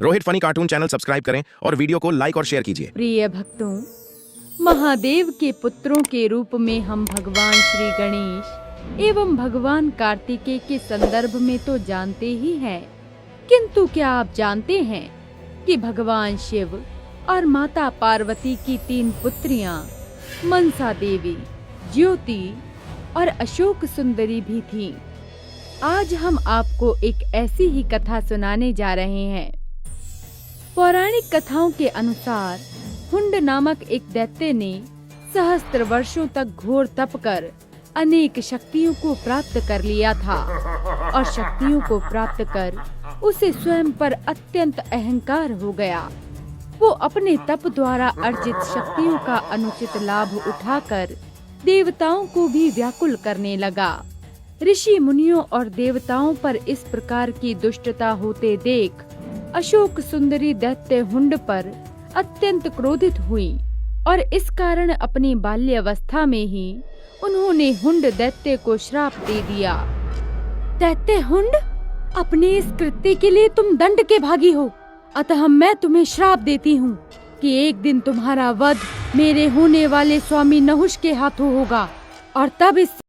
Rohit funny cartoon channel subscribe करें और video को लाइक और शेयर कीजिए। प्रिय भक्तों, महादेव के पुत्रों के रूप में हम भगवान श्री गणेश एवं भगवान कार्तिकेय के संदर्भ में तो जानते ही हैं, किंतु क्या आप जानते हैं कि भगवान शिव और माता पार्वती की 3 पुत्रियां मनसा देवी, ज्योति और अशोक सुंदरी भी थीं। आज हम आपको एक ऐसी ही कथा सुनाने जा रहे हैं। पौराणिक कथाओं के अनुसार हुंड नामक एक दैत्य ने सहस्त्र वर्षों तक घोर तप कर अनेक शक्तियों को प्राप्त कर लिया था और शक्तियों को प्राप्त कर उसे स्वयं पर अत्यंत अहंकार हो गया। वो अपने तप द्वारा अर्जित शक्तियों का अनुचित लाभ उठाकर देवताओं को भी व्याकुल करने लगा। ऋषि मुनियों और देवताओं पर इस प्रकार की दुष्टता होते देख अशोक सुंदरी दैत्य हुंड पर अत्यंत क्रोधित हुई और इस कारण अपनी बाल्यावस्था में ही उन्होंने हुंड दैत्य को श्राप दे दिया। दैत्य हुंड, अपने इस कृत्य के लिए तुम दंड के भागी हो, अतः मैं तुम्हें श्राप देती हूँ कि एक दिन तुम्हारा वध मेरे होने वाले स्वामी नहुष के हाथों होगा और तब इस